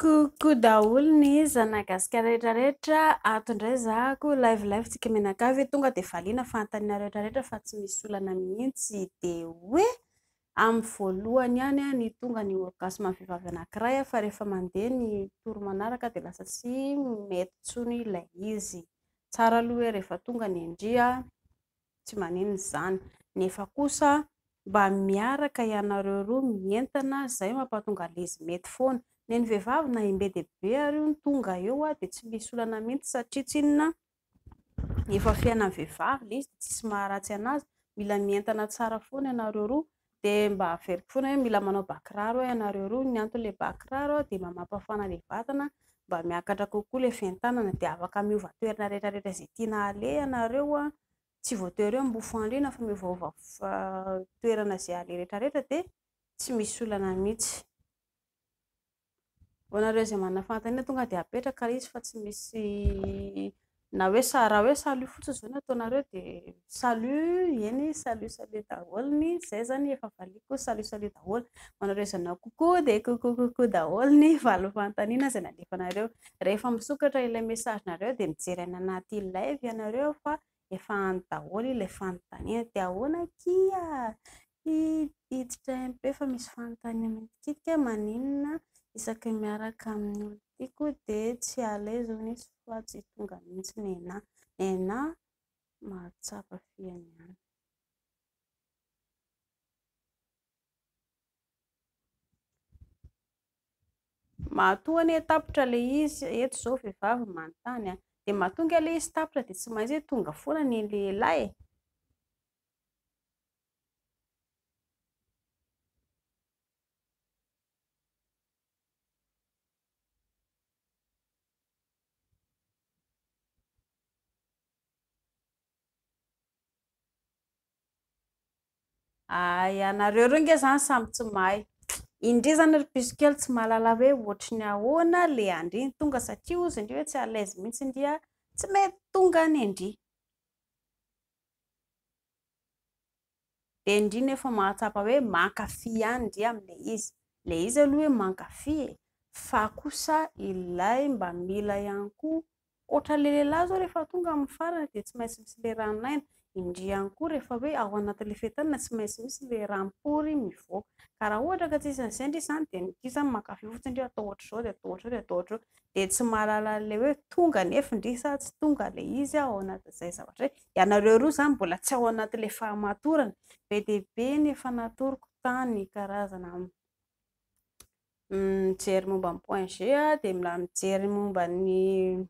Kokoa daholo ny zanagasikara rehetrarehetra ato indray zahako live tsika menakavy tonga dia valiana fanontaniana rehetrarehetra fa tsy misy olana mihitsy dia hoe amin'ny voalohany ihany ny tonga ny orgasme amin'ny vehivavy anankiray fa rehefa mandeha ny toro manaraka dia lasa tsy mety intsony ilay izy. Tsara aloha hoe rehefa tonga ny indria tsy maninona izany nefa kosa mba miaraka ianareo roa mientana izay mampatonga izy mety foana. Ny vehivavy na im-be dia be ary io ny tonga eo dia tsy misy olana mihitsy satria tsy inona efa fiainan'ny vehivavy ilay izy dia tsisy maharatsy anazy. Mila mientana tsara foana ianareo roa dia mba averiko foana hoe mila manao bakiraro ianareo roa. Ny antony bakiraro dia mba mampafana ilay vatana, mba miakatra kokoa ilay fientanana dia afaka miova toerana rehetrarehetra izay tiana aleha ianareo. Tsy voatery hoe mibofo andriana fa miovaova toerana izay aleha rehetrarehetra dia tsy misy olana mihitsy. Ho anareo izay manana fanontaniana tonga dia apetraka izy fa tsy misy na hoe raha hoe salut fotsiny izao no ataonareo dia salut eny salut daholo ny izay zany efa valiko salut daholo. Ho anareo izay manao coucou dia coucou daholo ny valo fanontaniana izay nalefanareo. Rehefa misokatra ilay mesazinareo dia mijery any anaty live ianareo fa efa any daholo ilay fanontaniana dia ahoana kia hiditra MP fa misy fanontaniana mikitika maninona isaky miaraka amin'ny olo tiako dia tsy alaiza nisy fa tsy tonga mihitsy nena mahatsapa fiaina ihany. Matoa ny tapitra ilay izy eto izao vehivavy manontany dia mahatonga ilay izy tapitra dia tsy maintsy hoe tonga foana ny lehilahy. Ianareo roa nge zany samy tsy mahay indri zany ry piso kely tsy mahalala hoe ohatry ny ahoana le andry tonga satria ozy indri hoe tsy alaizy mihitsy indria tsy mety tonga ny indri dia indri nefa mahatsapa hoe mankafy ihany indri amin'ilay izy aloha hoe mankafy fa kosa ilay mba mila ihany koa ohatra le lehilahy zao rehefa tonga amin'ny farany dia tsy maintsy misy le ranonaina indri ihany koa rehefa hoe ao anatin'ilay fientanana tsy maintsy misy le rampory mivoaka ka raha ohatra ka tsisy an'izay indri izany dia indri izany mankafy fotsiny indri atao ohatr'izao dia atao ohatr'izao dia atao ohatr'izao dia tsy mahalala le hoe tonga nefa indri sa tsy tonga ilay izy ao anatin'izay zavatra hoe ianareo roa izany mbola tsy ao anatin'ilay fahamatorana be dia be nefa natoroko tany karazana mijery momba ny point G dia mila mijery momba ny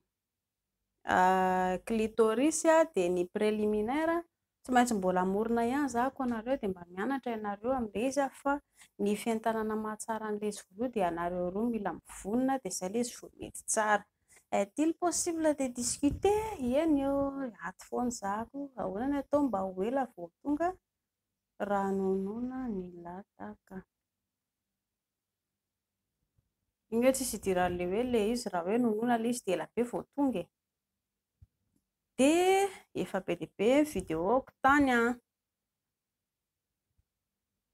clitoris dia ny préliminaire tsy maintsy mbola morona ihany zahako anareo dia mba mianatra ianareo amin'ilay izy fa ny fientanana mahatsara an'ilay izy voaloha dia ianareo roa mila mivonona dia izay ilay izy vao mety tsara. Est-il possible de discuter? Eny eo ato foana zahako ahoana ny atao mba ho ela vao tonga ranonona ny lataka. Iny hoe tsisy idiran'ilay hoe ilay izy raha hoe nonoina ilay izy dia ela be vao tonga dia efa be dia be ny videoko tany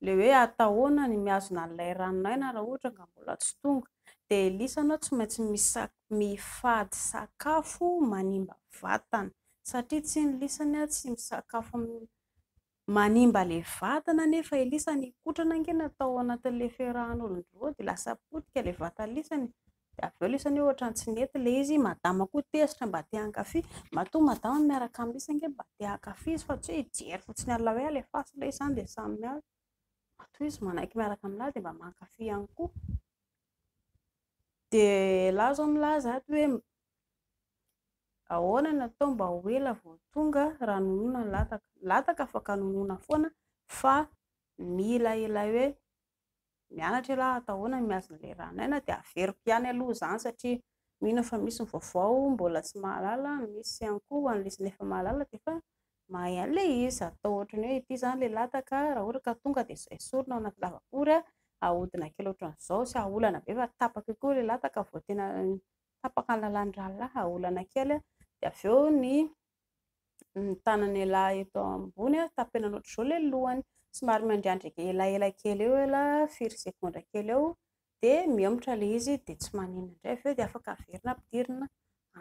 ilay hoe atahoana ny mihazona an'ilay ranonaina raha ohatra ka mbola tsy tonga dia elisanao tsy maintsy mifady sakafo manimba vatana satria tsy ny lisany tsy misakafo manimba ilay vatana nefa elisany ikotrana ange natao anatin'ilay fiarahan'olon-droa dia lasa potika ilay vatan-lisany dia avy eo lisany ohatra tsy nety ilay izy madama koa tesitra mba te hankafy matoa madama miaraka amin'ny lisany mba te hankafy izy fa tsy hoe hijery fotsiny alina hoe alefaso ilay izany dia samy miasa matoa izy manaiky miaraka aminazy dia mba mankafy ihany koa dia lahy izao milaza ato hoe ahoana no atao mba ho ela vao tonga ranonona ny lataka afaka nonoina foana fa mila ilay hoe mianatra lahy atahoana ny mihazona ilay ranonaina dia averiko ihany aloha izany satria mino fa misy ny vaovao mbola tsy mahalala misy ihany koa ho an'ilay efa mahalala dia efa mahay an'ilay izy atao ohatrany hoe ity izany ilay lataka raha ohatra ka tonga dia izay esorina ao anaty lavabory ahodina kely ohatran'izao sy aolana be fa tapaka koa ilay lataka vao tena tapaka ny lalàn'ny ranonahy aolana kely dia avy eo ny tanany lahy eto ambony tapena ohatr'izao ilay lohany somary mandriandrika elaela kely eo firy sekondra kely eo dia miomotra ilay izy dia tsy manino indray avy eo dia afaka averina ampidirina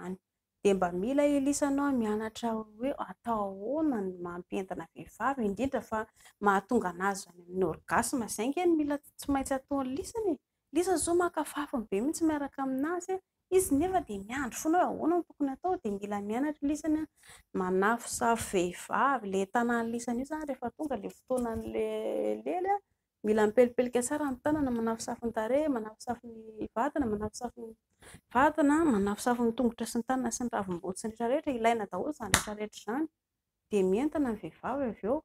any. Dia mba mila elisanao mianatra hoe atao ahoana ny mampientina vehivavy indrindra fa mahatonga anazy any amin'ny orgasme, izay nge mila tsy maintsy ataony lisany. Lisany izao makafafy be mihitsy miaraka aminazy, izy nefa dia miandry foana hoe ahoana no tokony atao. Dia mila mianatra lisany manafosafo vehivavy, ilay tanany lisany io izany rehefa tonga ilay fotoanan'ilay lely, mila mipelipelika tsara ny tanana, manafosafo ny tarehy, manafosafo ny vatana, manafosafo ny vatana, manafosafo ny tongotra sy ny tanana sy ny ravim-body sy ny rehetrarehetra. Ilaina daholo izany rehetrarehetra izany dia mientana ny vehivavy avy eo.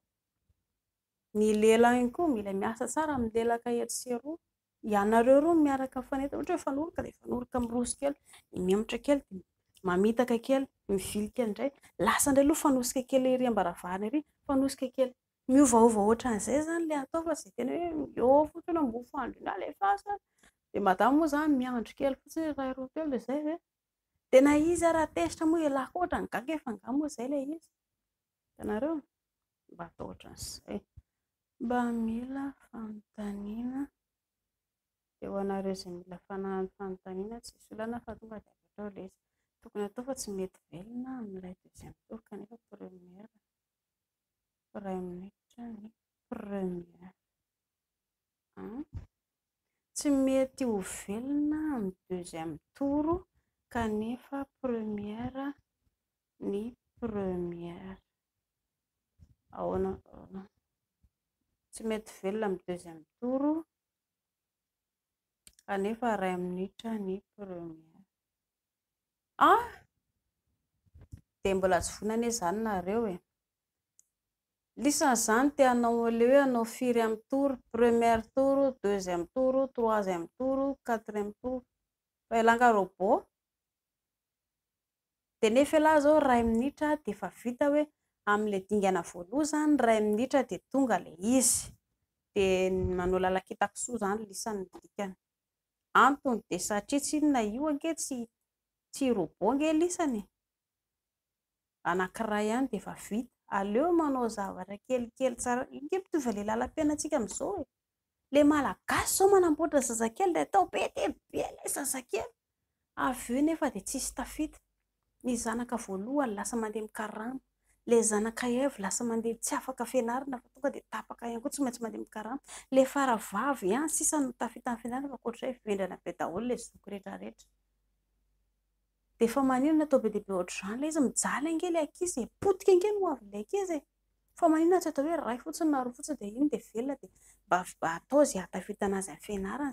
Ny lehilahy ihany koa mila miasa tsara amin'ny lelaka etsy sy eroa. Ianareo roa miaraka mifanenta, ohatra hoe fanoroka dia fanoroka miroso kely, miemotra kely dia mamitaka kely, mivily kely indray, lasa indray aloha fanosika kely ery ambaravarana ery, fanosika kely. Miovaova ohatran'izay izany ilay atao fa izay tena hoe eo fotsiny ambofo andro iny alefaso. Dia madama moa izany miandry kely fotsiny iray roa kely dia izay ve. Tena izy raha tesitra moa ialako ohatra ny gaga efa nga moa izay ilay izy. Hitanareo mba atao ohatran'izay, mba mila fanontaniana dia ho anareo izay mila fanontaniana tsy misy olana fa tonga dia atao ilay izy tokony atao fa tsy mety velona amin'ilay deuxième tour kanefa première iray minitra ny première. Tsy mety ho velona amin'ny deuxième tour kanefa première ny première. Ahoana tsy mety velona amin'ny deuxième tour kanefa iray minitra ny première. Dia mbola tsy vonana izany nareo e. Lisan'ny izany te hanao ilay hoe hanao firy amin'ny tour, première tour, deuxième tour, troisième tour, quatrième tour, fa elanga robot. Dia nefa lahy izao iray minitra dia efa vita hoe amin'ilay dingana voaloha izany iray minitra dia tonga ilay izy. Dia manao lalakitakisoa izany lisan'ny dikany. Antony dia satria tsy inona io ange tsy robot ange lisany. Anankiray ihany dia efa vita. Aleo manao zavatra kelikely tsara. Inge mitovy ilay lalam-piainantsika amin'izao e. Ilay malagasy izao manamboatra zazakely dia atao be dia be ilay zazakely. Avy eo nefa dia tsisy tafita. Ny zanaka voalohany lasa mandeha mikarama. Ilay zanaka Eva lasa mandeha tsy afaka fianarana fa tonga dia tapaka ihany koa tsy maintsy mandeha mikarama. Ilay faravavy sisa no tafita amin'ny fianarana fa ankoatr'izay vendrana be daholo ilay zoky rehetrarehetra. Dia efa maninona atao be dia be ohatr'izany ilay izy, mijaly ange ilay ankizy, potika ange no avy ilay ankizy. Fa maninona tsy atao hoe iray fotsiny na roa fotsiny dia iny dia velona dia mba atao izay hatafita anazy amin'ny fianarana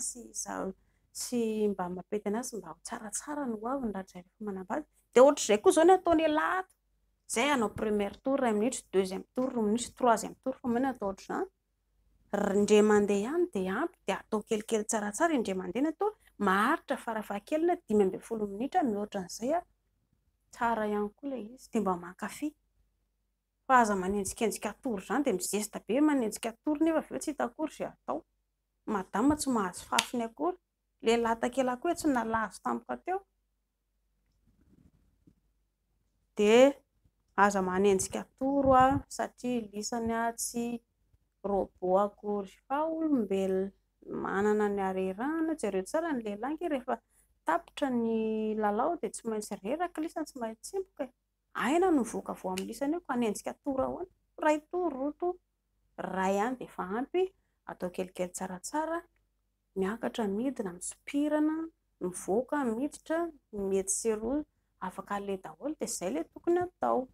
sy mba mampety anazy mba ho tsaratsara no avy ny raha rehefa manambady. Dia ohatr'izay koa izao ny ataony lahat. Izay hanao première tour iray minitra, deuxième tour roa minitra, troisième tour fa maninona atao ohatr'izany. Indray mandeha ihany dia ampy dia atao kelikely tsaratsara indray mandeha ny atao. Maharitra farafahakeliny 15 minitra mihoatra an'izay tsara ihany koa ilay izy dia mba mankafy. Fa aza manenjikenjika tory izany dia mizesta be manenjika tory nefa avy eo tsy hita akory izay atao. Madama tsy mahazo fafiny akory. Ilay latakela koa tsy nalazo tampoka teo. Dia aza manenjika toro satria lisany tsy robot akory fa olombelona. Manana ny harerahana, jereo tsara ny lehilahy ange rehefa tapitra ny lalao dia tsy maintsy reraka lisany, tsy maintsy tsimboka. Aina no mivoaka avy ao amin'ny lisany eo ka hanenjika toro ahoana? Iray toro, roa toro, iray ihany dia efa ampy. Atao kelikely tsaratsara, miakatra, midina, misopirana, mivoaka, miditra, mety sy roa, afaka le daholo dia izay ilay tokony atao.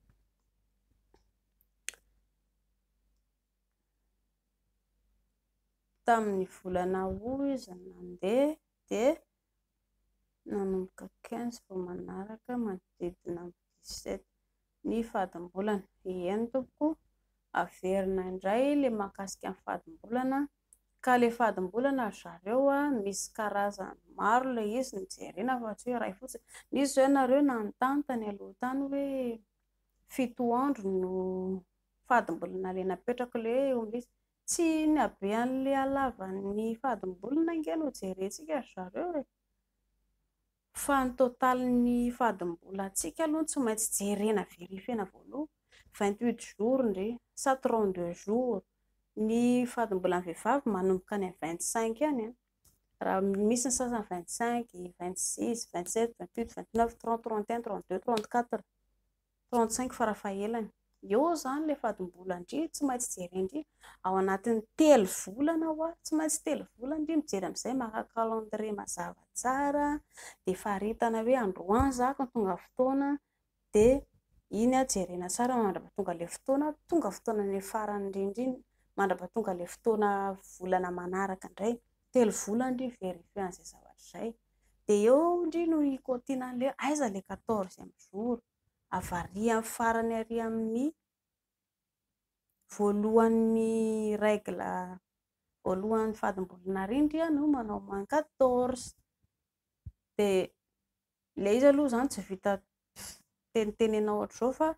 Tamin'ny volana août izy nandeha dia nanomboka 15 vao manaraka manodidina 17 ny fadimbolana. Eny tompoko, averina indray ilay mahakasika ny fadimbolana. Ka ilay fadimbolana zareo misy karazany maro ilay izy nijerena fa tsy hoe iray fotsiny. Nisy izao ianareo nanontany tany aloha tany hoe 7 andro no fadimbolana ilay napetraka ilay eo amin'izy. Tsy ny habean'ilay halavan'ny fadimbolana ange no jerentsika zareo e. Fa ny totalin'ny fadimbolantsika aloha tsy maintsy jerena verifiena voaloha. 28 jours ndre sa 32 jours. Ny fadimbolan'ny vehivavy manomboka any 25 any. raha misy ny sasany 25, 26, 27, 28, 29, 30, 31, 32, 34, 35 farafahelany. Eo zany le fadim-bolan-dry tsy maintsy jery indry ao anatin'ny 3 volana ho tsy maintsy 3 volana indry mijery amin'izay maka calendrier mazava tsara dia faharitana hoe androany zako ny tonga fotoana dia iny jerena tsara mandrapatonga le fotoana tonga fotoanany farany indrindra iny mandrapatonga le fotoana volana manaraka indray 3 volana indry verifie an'izay zavatra izay dia eo indry no ikotiana an'le aiza le 14e jour avaria amin'ny farany ary amin'ny voalohan'ny règle voalohan'ny fadim-bolana rindry no manao moins 14 dia le izy aloha zany tsy vita tenitenenao ohatr'izao fa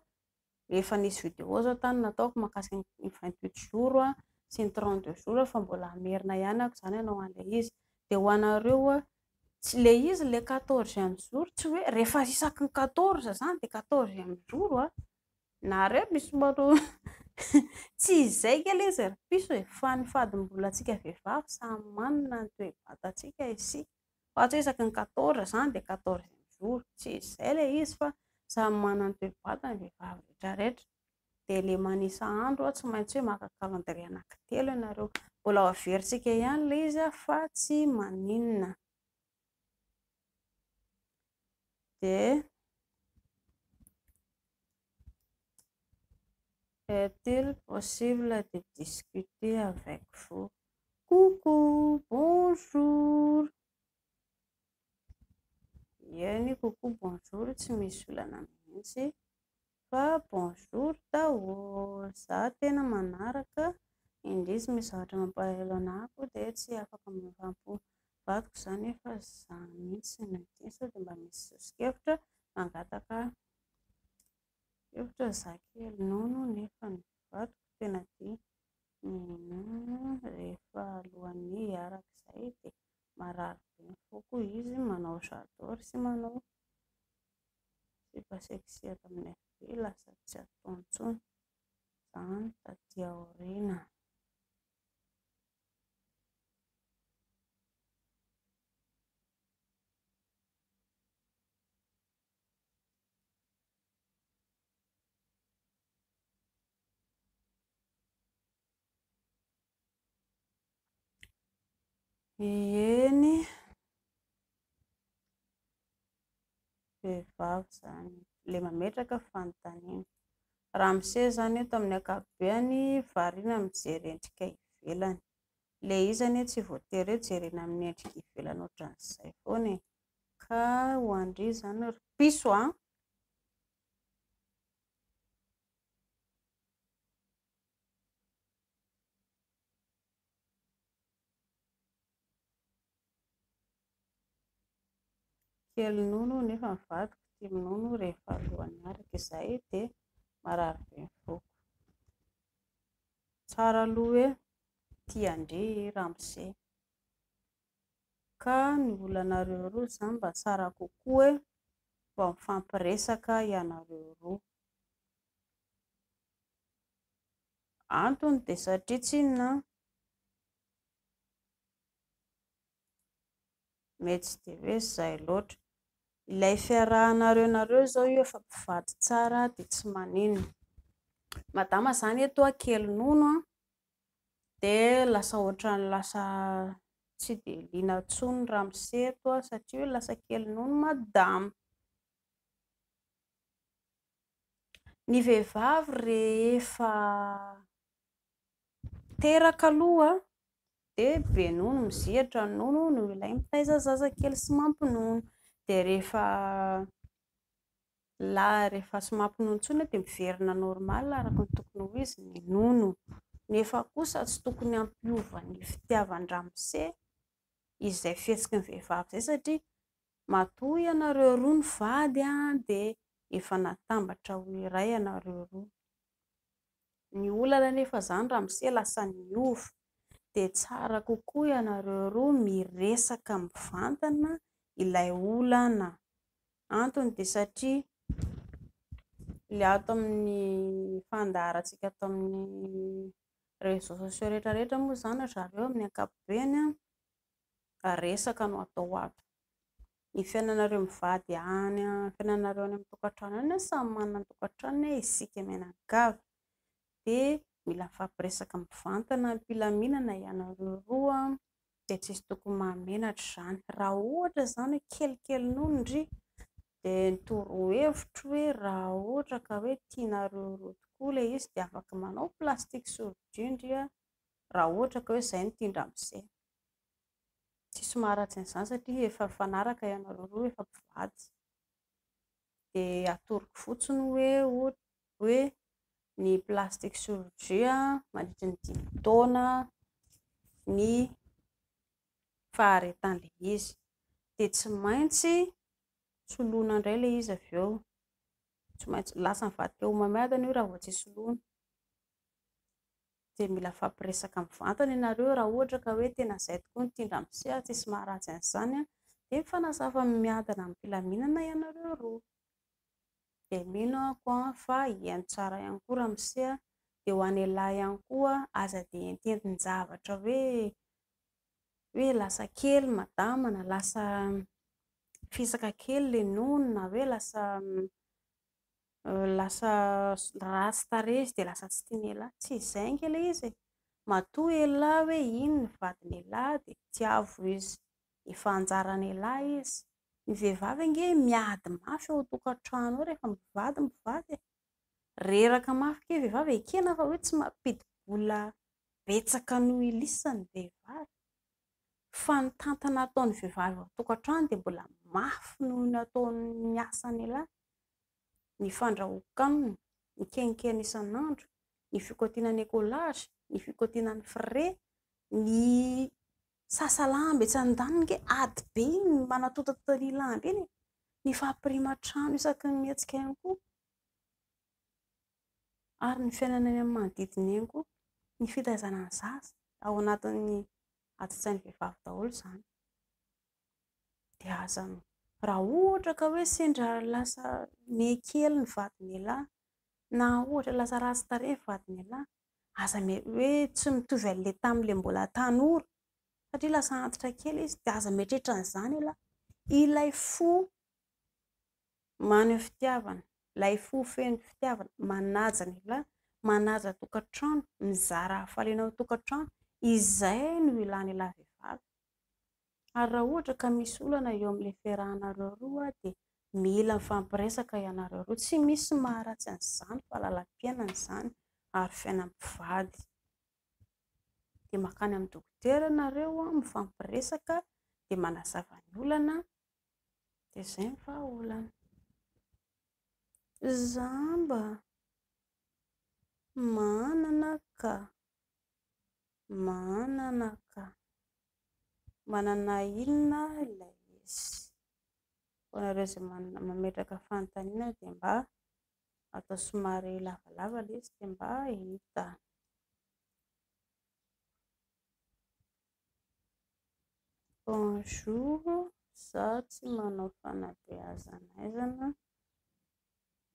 efa nisy vidéo zao tany nataoko mahakasika ny 28 jours sy ny 32 jours fa mbola amerina ihany ako zany hanao an'ilay izy dia ho anareo tsy le izy le 14e jour tsy hoe rehefa isaky ny 14 zany dia 14e jour na reo misy manao tsy izay kely izy ry piso fa ny fadim-bolantsika vehivavy samy manana ny toe-batantsika izy fa tsy isaky ny 14 zany dia 14e jour tsy izay le izy fa samy manana ny toe-batany vehivavy rehetrarehetra dia le manisa andro tsy maintsy hoe maka calendrier anankitelo ianareo mbola ao averintsika ihany le izy fa tsy maninona dia est-il possible de discuter avec vous? Coucou, bonjour. Yeni coucou, bonjour. Tsy misy olana mihitsy fa bonjour daholo. Za tena manaraka indrisy misy zavatra mampalahelo anako dia tsy afaka mivampo vadiko zany efa za mihitsy no disa dia mba misy sosokevitra mangataka hevitra za kely nono nefa ny vadiko tena tia minono rehefa alohan'ny hiaraka izay dia marary be ny foko izy manao j'adore sy manao sipa sexy ato amin'ny FB lasa tsy atao intsony zany taty aoriana. Eny vehivavy zany le mametraka fanontaniana ramose zany eto amin'ny akabeany variana mijery endrika ivelany le izany tsy voatery hoe jerena amin'ny endrika ivelany ohatran'izay foana ka ho andry zany ry piso kely nono nefa mivadiko tia minono rehefa alohan'ny araka izay dia marary be ny foko tsara aloha hoe tia andry ramose ka ny olanareo roa zany mba tsara kokoa hoe mba mifampiresaka ianareo roa antony dia satria tsinona mety tsy dia hoe izay loatra ilay fiarahanareo zao io efa mpivady tsara dia tsy maninona madama zany eto kely nono dia lasa ohatrany lasa tsy dia liana intsony ramose eto satria hoe lasa kely nono madama ny vehivavy rehefa teraka aloha dia be nono mizihatra ny nono no ilay mitaiza zazakely sy mampinono dia rehefa sy mampinono intsony dia miverina normal araka ny tokony ho izy ny nono nefa kosa tsy tokony hampiova ny fitiavan-dramose izay fihetsiky ny vehivavy izay satria matoa ianareo roa ny vady dia efa natambatra ho iray ianareo roa ny olana nefa zany ramose lasa niova dia tsara kokoa ianareo roa miresaka mivantana ilay olana antony dia satria ilay ato amin'ny fandaharantsika ato amin'ny réseaux sociaux rehetrarehetra moa zany zareo amin'ny ankapobeny fa resaka no atao aby. Ny fiainanareo mivady any, fiainanareo any amin'ny tokantrano any, samy manana ny tokantrano isika mianakavy. Dia mila mifampiresaka mivantana am-pilaminana ianareo roa, dia tsisy tokony mahamenatra izany. Raha ohatra izany kelikely nono ndry dia torohevitro hoe raha ohatra ka hoe tianareo roa tokoa ilay izy dia afaka manao plastika sorodraindry raha ohatra ka hoe izay no tindra amin'izay. Tsisy maharatsy an'izany satria efa mifanaraka ianareo roa, efa mpivady. Dia atoroko fotsiny hoe ny plastika sorodrai mandritra ny 5 taona ny faharetan'ilay izy. Dia tsy maintsy soloina indray ilay izy avy eo. Tsy maintsy lasa mivadika ho mamiadana io raha vao tsy soloina. Dia mila fampiresaka mivantana ianareo raha ohatra ka hoe tena izay tokoa ny tindra amin'izay, tsisy maharatsy an'izany dia mifanazava fa miadana amin'ny filaminana ianareo roa. Dia mino ako fa hiaino tsara ihany koa ramose, dia ho an'ny lahy ihany koa aza dia entendin-javatra hoe lasa kely madama na lasa fisaka kely ilay nono na hoe lasa ratsy tarehy izy dia lasa tsy tian'elahy. Tsy izay ange ilay izy. Matoa elahy hoe iny ny vadin'elahy dia tiavo izy, efa anjaran'elahy izy. Ny vehivavy ange miady mafy ao tokantrano ao rehefa mivady. Reraka mafy ke vehivavy ekena fa hoe tsy mampidi-bola betsaka noho ilisa ny vehivavy. Fa ny tantana ataon'ny vehivavy ao tokantrano dia mbola mafy noho ny ataon'ny asan'elahy. Ny fandrahoan-kanina, ny kenikely isan'andro, ny fikaotiana ny écolage, ny fikaotiana ny frais, ny sasalamby etsy andaniny ady be iny manatotatana ny lamby iny, ny fampirima trano isaky ny mihetsika ihany koa, ary ny fiainana any amin'ny manodidina eny koa, ny fitaizana ny zaza ao anatin'ny ati-tsain'ny vehivavy daholo izany. Dia aza raha ohatra ka hoe sendra lasa mihekely ny vadin'elahy na ohatra lasa ratsy tarehy ny vadin'elahy, aza hoe tsy mitovy amin'ilay tamin'ilay mbola tanora satria lasa antitra kely izy, dia aza mieritreritra an'izany elahy. Ilay fo maneho fitiavana, ilay fo feno fitiavana, manaja ny elahy, manaja tokantrano, mizara hafaliana ao tokantrano, izay no ilan'ilay vehivavy. Ary raha ohatra ka misy olana eo amin'ilay fiarahanareo roa dia mila mifampiresaka ianareo roa. Tsy misy maharatsy an'izany fa lalam-piainana izany ary fiainam-pivady. Dia makany amin'ny dokotera ianareo mifampiresaka dia manazava ny olana. Dia izay ny vahaolana. Zamba manana inona ilay izy. Hoanareo izay mametraka fanontaniana dia mba atao somary lavalava ilay izy dia mba hita. Bonjour, za tsy manao fanabeazana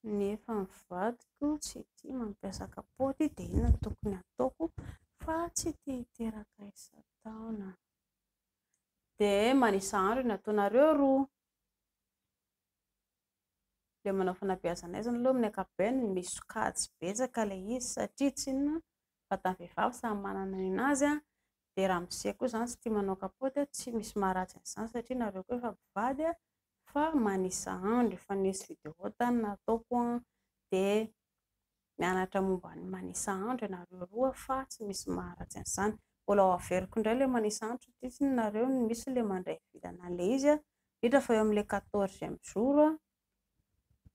nefa mivadiko tsy tia mampiasa kapoty dia inona tokony ataoko fa tsy tia hiteraka isan-taona. Dia manisa andro ny ataonareo roa. Ilay manao fanabeazana aloha amin'ny ankapobeny misy sokajy betsaka ilay izy satria tsy inona vatany vehivavy samy manana ny anazy. Dia raha misy koa izany tsy tia manao kapoty tsy misy maharatsy an'izany satria nareo koa efa mpivady fa manisa andro. Efa nisy vidéo tany nataoko dia mianatra momba ny manisa andro ianareo roa fa tsy misy maharatsy an'izany. Mbola ao averiko indray ilay manisa andro satria tsy nareo misy ilay mandray vilana an'ilay izy indrindra fa eo amin'ilay 14e jour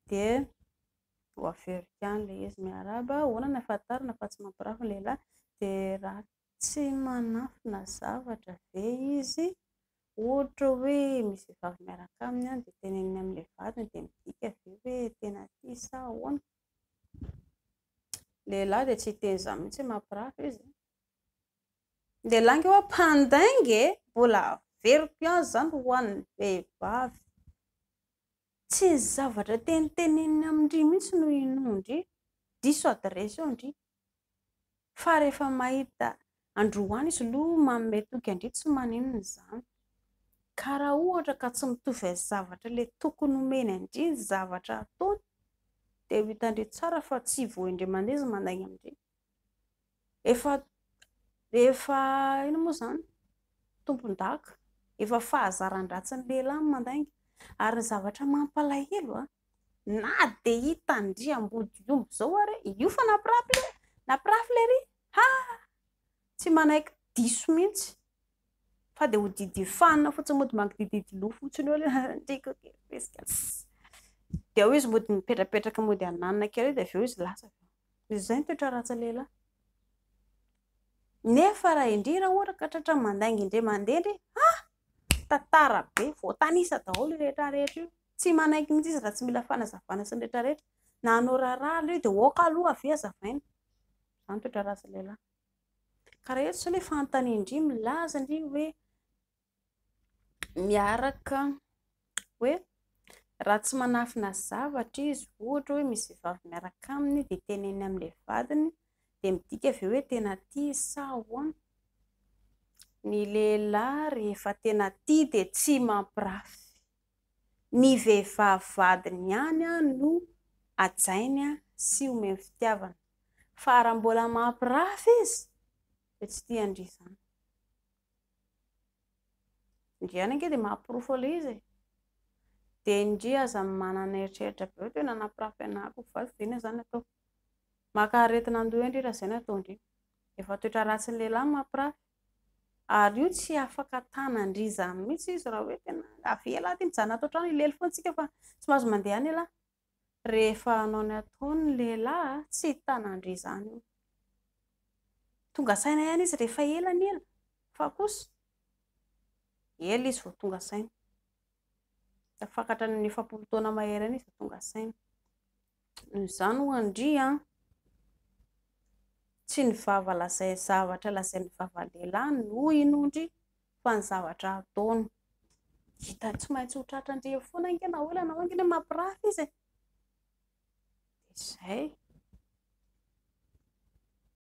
dia ho averiko ihany ilay izy miaraba. Ahoana ny ahafantarana fa tsy mampirafy ny lehilahy dia raha tsy manafina zavatra ve izy, ohatra hoe misy vehivavy miaraka aminy dia teneniny amin'ilay vadiny dia midika ve hoe tena tia sa ahoana. Lehilahy dia tsy teny izany mihitsy mampirafy izy. Lehilahy ange hoe mpandaingy mbola averiko ihany izany ho an'ny vehivavy. Tsy zavatra teniteneniny amindry mihitsy no inondry diso adresy eo indry. Fa rehefa mahita androany izy aloha manome toky andry tsy maninona izany. karaha ohatra ka tsy mitovy amin'ny zavatra le tokony homeny andry zavatra ataony dia hitandre tsara fa tsy voaindray izy mandainy amindray. Efa ino moa izany tompon-daka efa fahazaran-dratsy ny lehilahy mandainga ary ny zavatra mampalahelo na dia hitandry ambodiombo izao ary io fa napirafy le ry tsy manaiky diso mihitsy fa dia ho didifanina fotsiny mody mangidididy loha fotsiny eo ndrika dia eo izy mody mipetrapetraka mody ananina kely dia avy eo izy lasa izay ny toetra ratsy lehilahy. Nefa raha indrira ohatra ka tratra mandainga indray mandeha indray tantara be voatanisa daholo rehetra rehetra io tsy manaiky mihitsy izy raha tsy mila fanazavana sy ny rehetra rehetra na hanao raharaha io dia oka aloha avy hazavaina. Izany toetra ratsy lehilahy. Karaha eto ilay fanontanian-dry milaza indry hoe miaraka hoe raha tsy manafina zavatra izy ohatra hoe misy vehivavy miaraka aminy dia teneny amin'ilay vadiny dia midika avy hoe tena tia sa ahoana. Ny lehilahy rehefa tena tia dia tsy mampirafy. Ny vehivavy vadiny ihany no hajainy sy omeny fitiavana fa raha mbola mampirafy izy dia tsy tiandry izany. Indray ihany ange dia mampirofo ilay izy dia indray aza manana eritreritra be hoe tena nampirafy anahy ko vavy ve izany atao. Maka aretina andoha indray raha izay no atao indray. Efa toetra ratsy ny lehilahy mampirafy ary io tsy afaka tanandriza mihitsy izy raha hoe tena avela ty mijanona ato an-trano ilely foana tsika fa tsy mahazo mandeha any lahy. Rehefa hanao ny ataony ny lehilahy tsy tanandrizany io. Tonga saina ihany izy rehefa ela ny ela fa kosa ela izy vao tonga saina. Tafakatra ny 7 taona mahery any izy tonga saina. Izany ho andry tsy ny vava lazay zavatra lazay ny vava lehilahy no inondry fa ny zavatra ataony. Hita tsy maintsy ho tratrandre foana ange na olana ho angeny mampirafy izy. Izay.